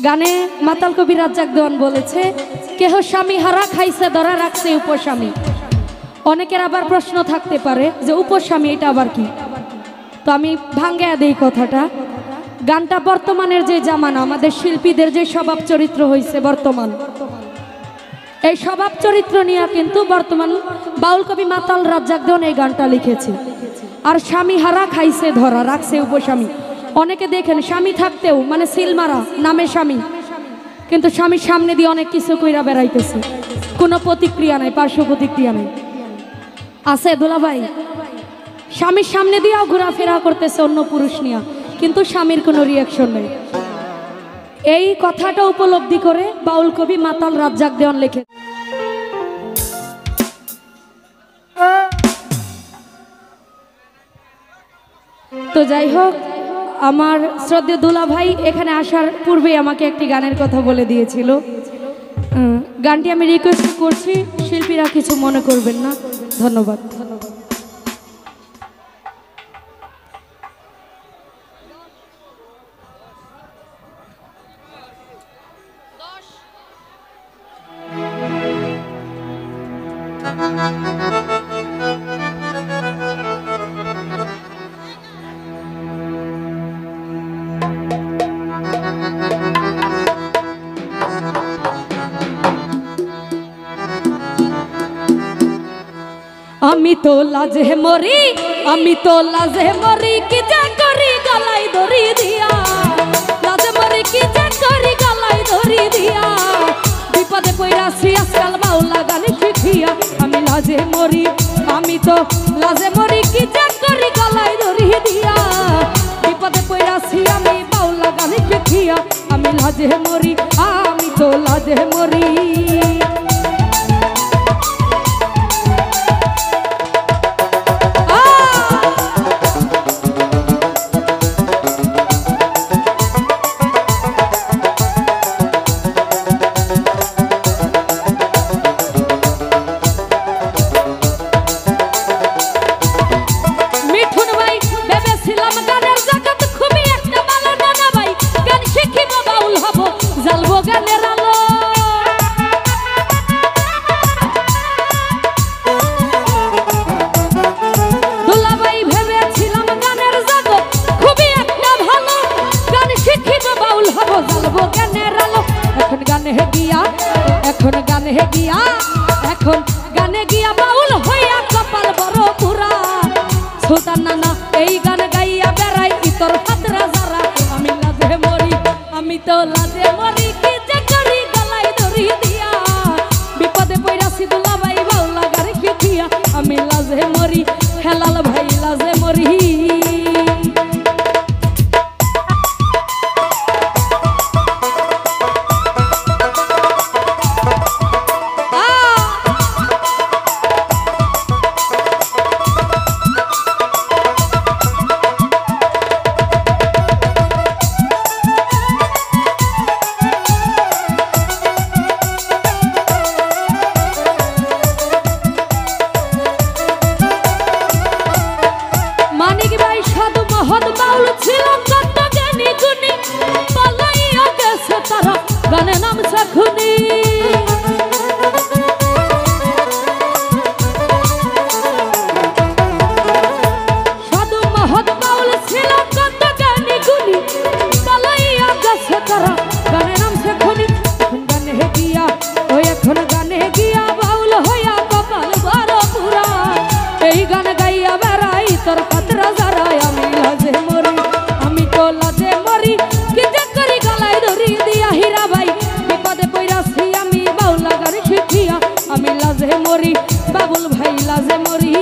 গানে মাতাল কবি রাজ্জাক দেওয়ান বলেছে, কেহ স্বামী হারা খাইছে ধরা রাখছে উপস্বামী। অনেকের আবার প্রশ্ন থাকতে পারে যে উপস্বামী এটা আবার কি। তো আমি ভাঙ্গায়া দেই কথাটা। গানটা বর্তমানের যে জামানা, আমাদের শিল্পীদের যে স্বভাব চরিত্র হয়েছে বর্তমান, এই স্বভাব চরিত্র নিয়ে কিন্তু বর্তমান বাউল কবি মাতাল রাজ্জাক দেওয়ান এই গানটা লিখেছে। আর স্বামী হারা খাইছে ধরা রাখছে উপস্বামী। অনেকে দেখেন স্বামী থাকতেও মানে সিলমারা নামে স্বামী, কিন্তু স্বামীর সামনে দিয়ে অনেক কিছু কইরা বেড়াইতেছে, কোনো প্রতিক্রিয়া নাই, পার্শ্ব প্রতিক্রিয়া নেই। আছে দুলাভাই, স্বামীর সামনে দিয়েও ঘোরাফেরা করতেছে অন্য পুরুষ নিয়ে, কিন্তু স্বামীর কোনো রিয়াকশন নেই। এই কথাটা উপলব্ধি করে বাউল কবি মাতাল রাজ্জাক দেওয়ান লিখে। তো যাই হোক, আমার শ্রদ্ধেয় দুলা ভাই এখানে আসার পূর্বে আমাকে একটি গানের কথা বলে দিয়েছিল। গানটি আমি রিকোয়েস্ট করছি, শিল্পীরা কিছু মনে করবেন না। ধন্যবাদ। আমি তো লাজে মরি, আমি তো লাজে মরি, কি যে করি গলায় ধরি দিয়া, লাজে মরি কি যে করি গলায় ধরি দিয়া, বিপদে পইরাছি আজকাল বাউলা গান শিখিয়া। আমি লাজে মরি, আমি তো লাজে মরি, কি যে করি গলায় ধরি দিয়া, বিপদে পইরাছি আমি বাউলা গান শিখিয়া। আমি লাজে মরি, আমি তো লাজে মরি। এখন গানে গিয়া বাউল হইয়া কপাল বড় পুরা, সুলতান নানা এই গান গাইয়া বেড়াই ইতর হাতরা যারা। আমি লাজে মরি, আমি তো লাজে মরি, কি যে করি গলায় ধরি দিয়া, বিপদে পইরাছি দুলাভাই বাউলা গান শিখিয়া। আমি লাজে মরি, হেলাল ভাই লাজে মরি। গানে নাম সখুনি সাধু মহৎ বাউল ছিল কত জ্ঞানী গুণী, পালাইয়া গেছে তারা গানে নাম সখুনি। এখন গানে গিয়া ওই এখন গানে গিয়া বাউল হইয়া কপাল বড় পুরা, এই গান গাইয়া বেড়াই তোর পাত্রা যারাই। আমি লাজে মরি, আমি তো লাজে মরি, কি যে করি গলায় ধরি দিয়া হীরা ভাই, বিপদে পইরাছি আমি বাউলা গান শিখিয়া। আমি লাজে মরি, বাবুল ভাই লাজে মরি।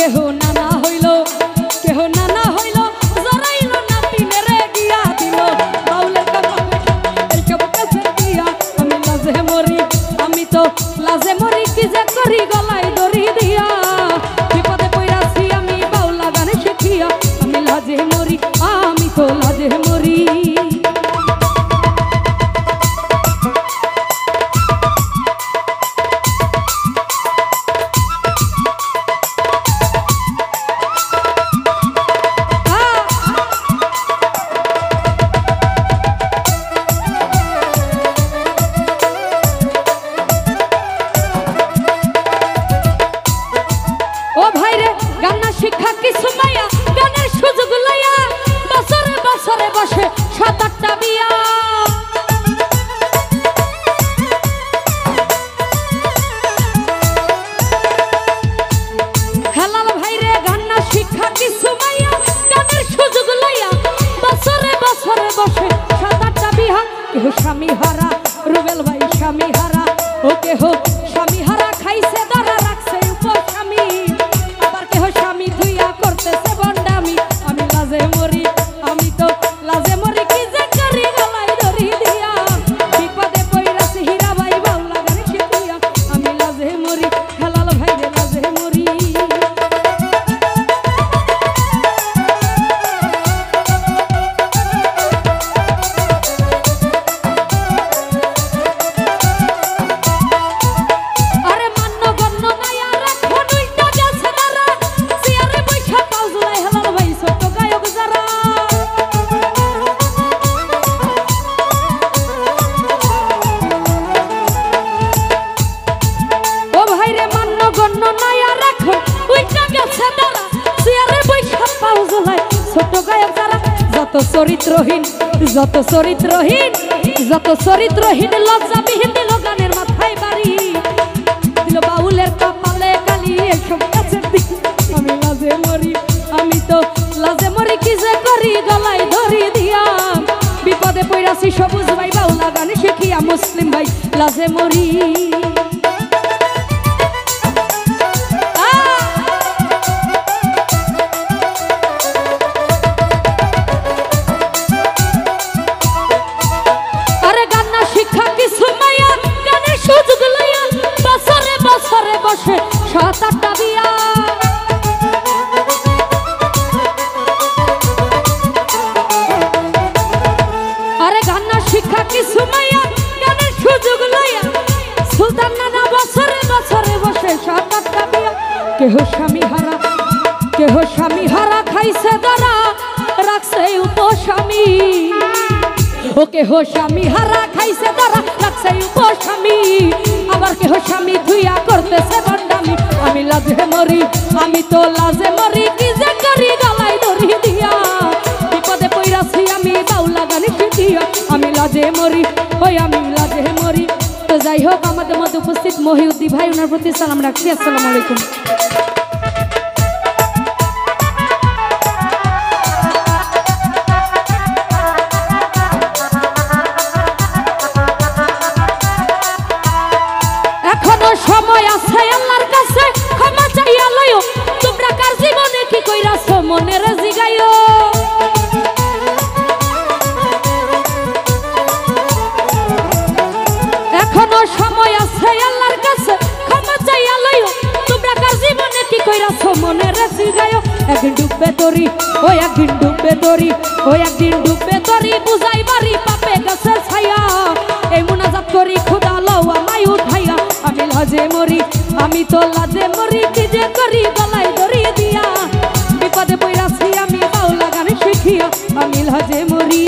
কেহ নানা হইল কেহ নানা হইল জরাইল না তিনেরে গিয়া দিল বাউলের কপালে এইসব কাছে দিয়া আমি লাজে মরি আমি তো লাজে মরি কি যে করি গলায় দড়ি দিয়া বিপদে পড়াছি আমি বাউলা গান শিখিয়া আমি লাজে মরি আমি তো লাজে মরি শিক্ষা কিছু মায়া গানের সুযোগ লইয়া বছরে বছরে বসে ৭-৮টা বিয়া হেলাল ভাইরে গান্না শিক্ষা কিছু মায়া গানের সুযোগ লইয়া বছরে বছরে বসে ৭-৮টা বিয়া কেহ স্বামী হারা রুবেল ভাই স্বামী হারা ও কেহ স্বামী হারা খাইছে ধরা রাখছে উপস্বামী স্বামী ধুইয়া করতেছে বন্ডামি আমি লাজে মরি আমি তো লাজে মরি কি যে করি গলায় দড়ি দিয়া বিপদে পড়াছি হীরা ভাই বাউলা গান শিখিয়া আমি লাজে মরি হেলাল ভাই রে লাজে মরি আরে মান্য গণ্য নাই আর এখন উল্টা গেছে তারা সিয়ারে বৈশা পাউজলাই হেলাল ভাই ছোট গায়ক যারা ও ভাই রে মান্য গণ্য নাই আর এখন উল্টা গেছে তারা সিয়ারে বৈশা পাউজলাই ছোট গায়ক যারা যত চরিত্রহীন যত চরিত্রহীন যত চরিত্রহীন লজ্জাবিহীন দিল গানের মাথায় বাড়ি দিল বাউলের কপালে কালি এসব কাছে আমি লাজে মরি আমি তো লাজে মরি কি যে করি গলায় ধরি দিয়া বিপদে পড়াছি সবুজ ভাই বাউলা গান শিখিয়া মুসলিম ভাই লাজে মরি আরে গান্না শিক্ষা কিছু মায়া গানের সুযোগ লইয়া বছরে বছরে বসে ৭-৮টা বিয়া আরে গান্না শিক্ষা কিছু মায়া গানের সুযোগ লইয়া সুলতান নানা বছরে বছরে বসে ৭-৮টা বিয়া কেহ স্বামী হারা খাইছে ধরা রাখছে উপস্বামী ও কেহ স্বামী হারা খাইছে ধরা রাখছে উপস্বামী আবার কেহ স্বামী ধুইয়া করতেছে বন্ডামি আমি লাজে মরি আমি তো লাজে মরি কি যে করি গলায় দড়ি দিয়া বিপদে পড়াছি আমি বাউলা গান শিখিয়া আমি লাজে মরি ওই আমি লাজে মরি তো যাই হোক আমাদের মধ্যে উপস্থিত মহিউদ্দি ভাই ওনার প্রতি সালাম রাখছি আসসালামু আলাইকুম সময় আছে আল্লাহর কাছে ক্ষমা চাইয়া লইও তোমরা কার জীবনে কি কইরাছো মনের জিগাইও এখনো সময় আছে আল্লাহর কাছে ক্ষমা চাইয়া লইও তোমরা কার জীবনে কি কইরাছো মনের জিগাইও একদিন ডুববে তরি ওই একদিন ডুববে তরি ওই একদিন ডুববে তরি বুঝাই বাড়ি পাপে গেছে ছায়া এই মুনাজাত করি খোদা লও আমায় উঠাইয়া আমি লাজে মরি আমি তো লাজে মরি কি যে করি গলায় দড়ি দিয়া বিপদে পড়াছি আমি বাউলা গান শিখিয়া আমি লাজে মরি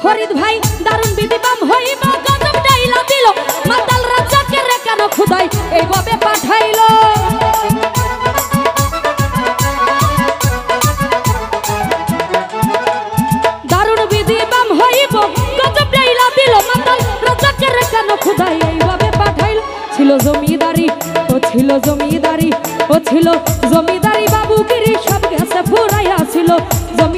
ফরিদ ভাই দারুণ বিধি বাম হইবা গজব ডাইলা দিল মাতাল রাজাকে রে কেন খুদাই এইভাবে পাঠাইলো দারুণ বিধি বাম হইব গজব ডাইলা দিল মাতাল রাজাকে রে কেন খুদাই এইভাবে পাঠাইলো ছিল জমিদারি ও ছিল জমিদারি ও ছিল জমিদারি বাবুগিরি সব গেছে ফুরাইয়া ছিল জমি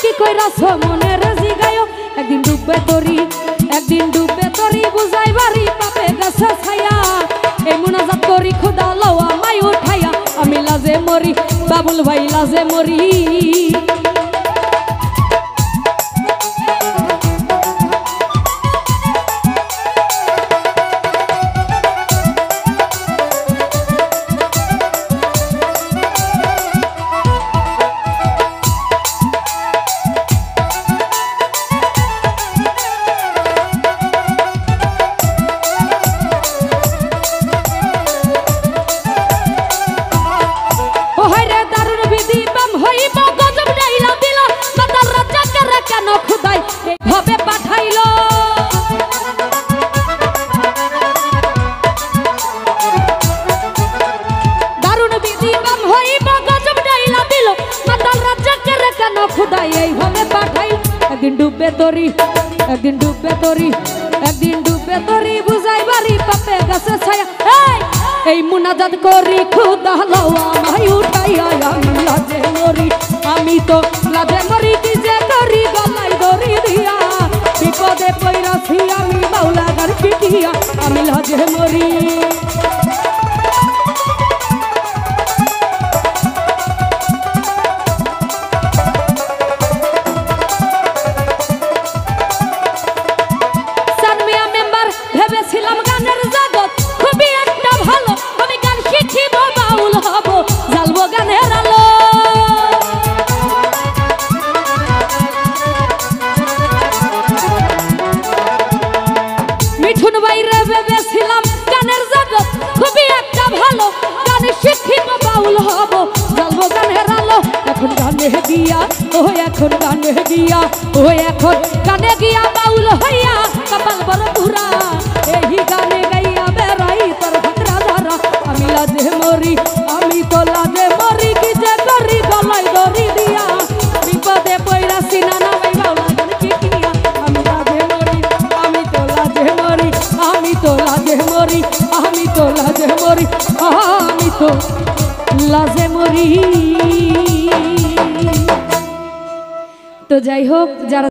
কি কইরাছ মনের জিগায়ো একদিন ডুববে তরি বুঝাই বাড়ি পাপে গেছে ছায়া এই মুনাজাত করি খোদা লও আমায় উঠাইয়া আমি লাজে মরি বাবুল ভাই লাজে মরি ভাবে পাঠাইলো দারুণ বিধিবাম হইব গজব ডাইলা দিল মাতাল রাজ্যকে রে কেন খুদাই এইভাবে পাঠাইল একদিন ডুববে তরি বুঝাই বাড়ি পাপে গাছে ছায়া এই মুনাজাত করি খুদা লও আমায় উঠাইয়া আমি লাজে মরি আমি তো লাজে মরি কি যে করি গলায় দড়ি দিয়া বিপদে পইরাছি আমি বাউলা গার পিটিয়া আমি লাজে মরি সানমিয়া মেম্বার ভেবেছিলাম গানের জগৎ খুবই একটা ভালো আমি গান শিখিব বাউল হব জ্বালবো গানের আলো মিঠুন বাইরে ভেবেছিলাম গানের জগৎ খুবই একটা ভালো গান শিখিব বাউল হব জ্বালবো গানের আলো এখন গানে গিয়া বাউল হইয়া কপাল বড় পুরা এই গানে গাইয়া বেড়াই তোর ভাকরা ধারা আমি লাজে মরি আমি তো লাজে মরি কি যে করি গলায় দড়ি দিয়া বিপদে পইরাছি না নামাই বাউলা গান শিখিয়া আমি লাজে মরি আমি তো লাজে মরি আমি তো লাজে মরি আমি তো লাজে মরি আমি তো লাজে মরি তো যাই হোক যারা